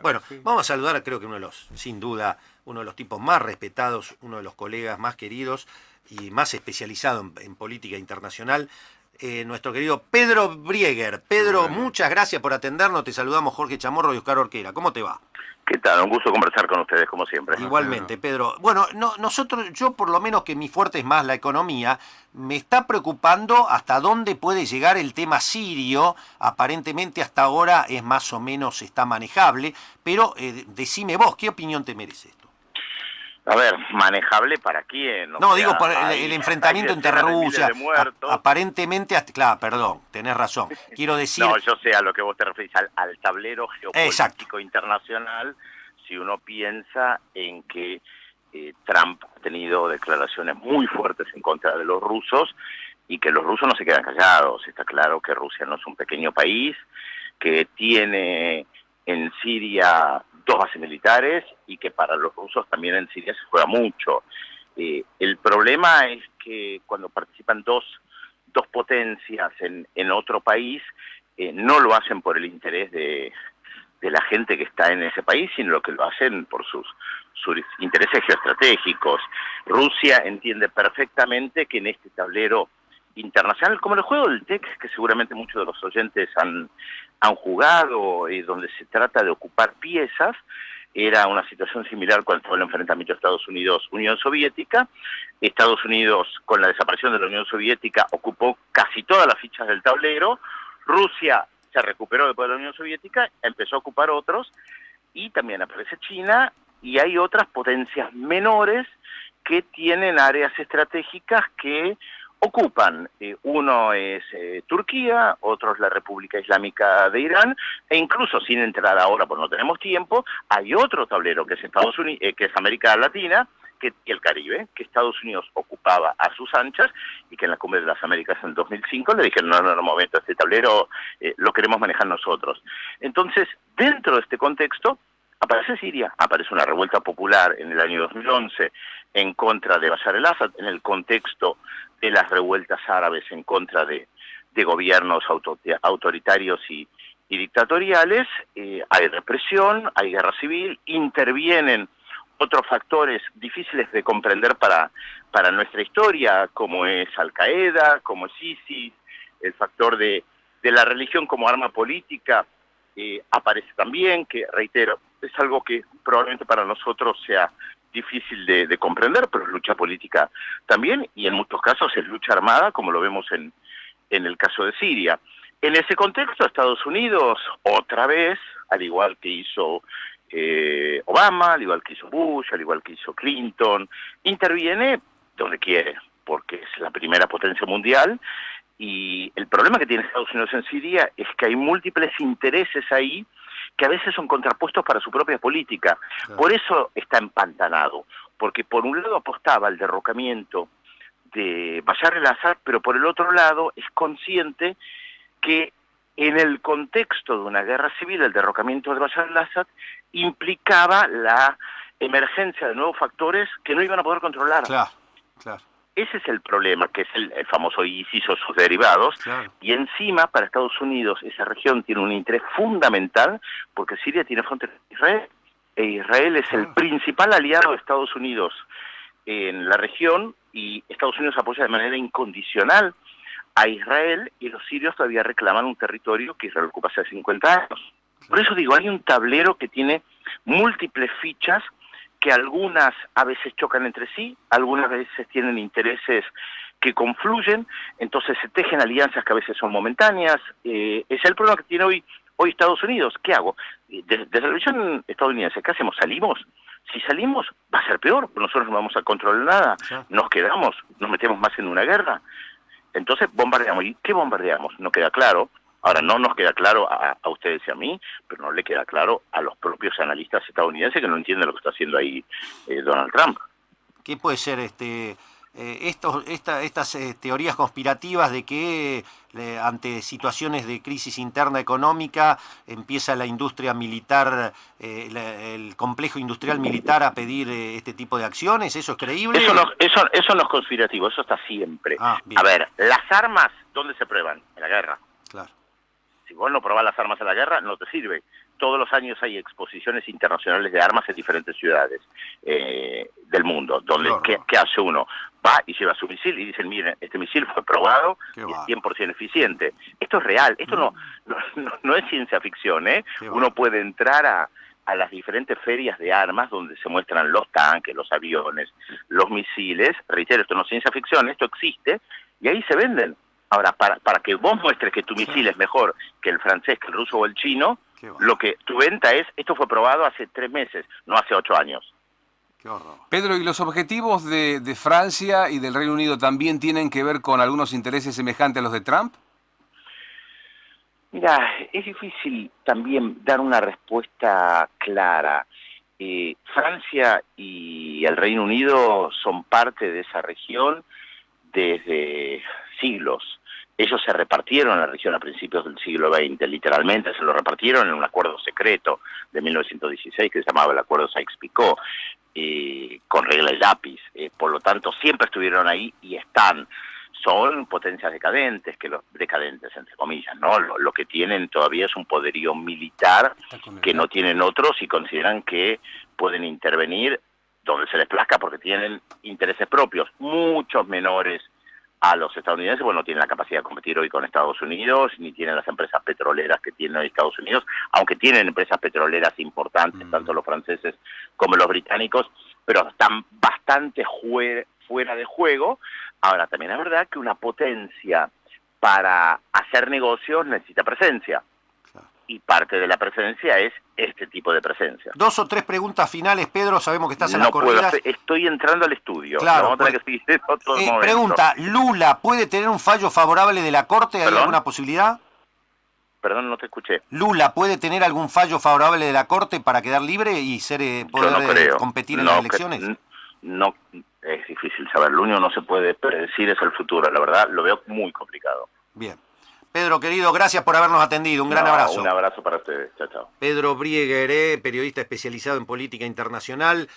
Bueno, vamos a saludar, creo que sin duda, uno de los tipos más respetados, uno de los colegas más queridos y más especializado en política internacional, nuestro querido Pedro Brieger. Pedro, muchas gracias por atendernos. Te saludamos Jorge Chamorro y Oscar Orquera. ¿Cómo te va? ¿Qué tal? Un gusto conversar con ustedes, como siempre. Igualmente, Pedro. Bueno, yo por lo menos que mi fuerte es más la economía, me está preocupando hasta dónde puede llegar el tema sirio. Aparentemente hasta ahora es más o menos está manejable, pero decime vos, ¿qué opinión te merece esto? A ver, ¿manejable para quién? No, digo, para el enfrentamiento entre Rusia, aparentemente, claro, perdón, tenés razón. Quiero decir... No, yo sé a lo que vos te referís, al tablero geopolítico internacional, si uno piensa en que Trump ha tenido declaraciones muy fuertes en contra de los rusos y que los rusos no se quedan callados. Está claro que Rusia no es un pequeño país, que tiene en Siria 2 bases militares y que para los rusos también en Siria se juega mucho. El problema es que cuando participan dos potencias en otro país, no lo hacen por el interés de la gente que está en ese país, sino que lo hacen por sus intereses geoestratégicos. Rusia entiende perfectamente que en este tablero internacional, como el juego del TEC, que seguramente muchos de los oyentes han jugado, donde se trata de ocupar piezas, era una situación similar cuando fue el enfrentamiento de Estados Unidos-Unión Soviética. Estados Unidos, con la desaparición de la Unión Soviética, ocupó casi todas las fichas del tablero. Rusia se recuperó después de la Unión Soviética, empezó a ocupar otros, y también aparece China, y hay otras potencias menores que tienen áreas estratégicas que ocupan. Uno es Turquía, otro es la República Islámica de Irán, e incluso sin entrar ahora, porque no tenemos tiempo, hay otro tablero que es Estados Unidos, que es América Latina, y el Caribe, que Estados Unidos ocupaba a sus anchas, y que en la Cumbre de las Américas en 2005 le dijeron, no, momento, este tablero lo queremos manejar nosotros. Entonces, dentro de este contexto, aparece Siria, aparece una revuelta popular en el año 2011 en contra de Bashar al-Assad, en el contexto de las revueltas árabes en contra de gobiernos autoritarios y dictatoriales. Hay represión, hay guerra civil, intervienen otros factores difíciles de comprender para nuestra historia, como es Al-Qaeda, como es ISIS, el factor de la religión como arma política aparece también, que reitero, es algo que probablemente para nosotros sea difícil de comprender, pero es lucha política también, y en muchos casos es lucha armada, como lo vemos en el caso de Siria. En ese contexto, Estados Unidos, otra vez, al igual que hizo Obama, al igual que hizo Bush, al igual que hizo Clinton, interviene donde quiere, porque es la primera potencia mundial, y el problema que tiene Estados Unidos en Siria es que hay múltiples intereses ahí que a veces son contrapuestos para su propia política. Claro. Por eso está empantanado, porque por un lado apostaba al derrocamiento de Bashar al-Assad, pero por el otro lado es consciente que en el contexto de una guerra civil, el derrocamiento de Bashar al-Assad implicaba la emergencia de nuevos factores que no iban a poder controlar. Claro, claro. Ese es el problema, que es el famoso ISIS o sus derivados, claro. Y encima para Estados Unidos esa región tiene un interés fundamental porque Siria tiene frontera con Israel, e Israel es el principal aliado de Estados Unidos en la región, y Estados Unidos apoya de manera incondicional a Israel, y los sirios todavía reclaman un territorio que Israel ocupa hace 50 años. Por eso digo, hay un tablero que tiene múltiples fichas, que algunas a veces chocan entre sí, algunas veces tienen intereses que confluyen, entonces se tejen alianzas que a veces son momentáneas. Es el problema que tiene hoy Estados Unidos. ¿Qué hago? Desde la visión estadounidense, ¿qué hacemos? ¿Salimos? Si salimos, va a ser peor, nosotros no vamos a controlar nada, nos quedamos, nos metemos más en una guerra. Entonces bombardeamos. ¿Y qué bombardeamos? No queda claro. Ahora, no nos queda claro a ustedes y a mí, pero no le queda claro a los propios analistas estadounidenses que no entienden lo que está haciendo ahí Donald Trump. ¿Qué puede ser estas teorías conspirativas de que ante situaciones de crisis interna económica empieza la industria militar, el complejo industrial militar a pedir este tipo de acciones? ¿Eso es creíble? Eso no es conspirativo, eso está siempre. A ver, las armas, ¿dónde se prueban? En la guerra. Claro. Si vos no probás las armas en la guerra, no te sirve. todos los años hay exposiciones internacionales de armas en diferentes ciudades del mundo, donde ¿qué hace uno? Va y lleva su misil y dicen, miren, este misil fue probado y es 100% eficiente. Esto es real, esto no es ciencia ficción, ¿eh? Uno puede entrar a las diferentes ferias de armas donde se muestran los tanques, los aviones, los misiles. Reitero, esto no es ciencia ficción, esto existe, y ahí se venden. Ahora, para que vos muestres que tu misil es mejor que el francés, que el ruso o el chino, lo que tu venta es, esto fue probado hace 3 meses, no hace 8 años. Pedro, ¿y los objetivos de Francia y del Reino Unido también tienen que ver con algunos intereses semejantes a los de Trump? Mira, es difícil también dar una respuesta clara. Francia y el Reino Unido son parte de esa región desde siglos. Ellos se repartieron la región a principios del siglo XX, literalmente se lo repartieron en un acuerdo secreto de 1916 que se llamaba el Acuerdo Sykes-Picot, con regla y lápiz. Por lo tanto, siempre estuvieron ahí y están. Son potencias decadentes, decadentes entre comillas, ¿no? Lo que tienen todavía es un poderío militar que no tienen otros y consideran que pueden intervenir donde se les plazca porque tienen intereses propios, muchos menores a los estadounidenses. Bueno, no tienen la capacidad de competir hoy con Estados Unidos, ni tienen las empresas petroleras que tienen hoy Estados Unidos, aunque tienen empresas petroleras importantes, tanto los franceses como los británicos, pero están bastante fuera de juego. Ahora, también es verdad que una potencia para hacer negocios necesita presencia. Y parte de la presencia es este tipo de presencia. 2 o 3 preguntas finales, Pedro, sabemos que estás en las corridas. Estoy entrando al estudio. Claro, vamos a tener que seguir en otro momento. Pregunta, ¿Lula puede tener un fallo favorable de la Corte? ¿Hay alguna posibilidad? Perdón, no te escuché. ¿Lula puede tener algún fallo favorable de la Corte para quedar libre y poder competir en las elecciones? No, es difícil saber. Lo único que no se puede predecir es el futuro. La verdad, lo veo muy complicado. Bien. Pedro, querido, gracias por habernos atendido. Un gran abrazo. Un abrazo para ustedes. Chao, chao. Pedro Brieger, periodista especializado en política internacional.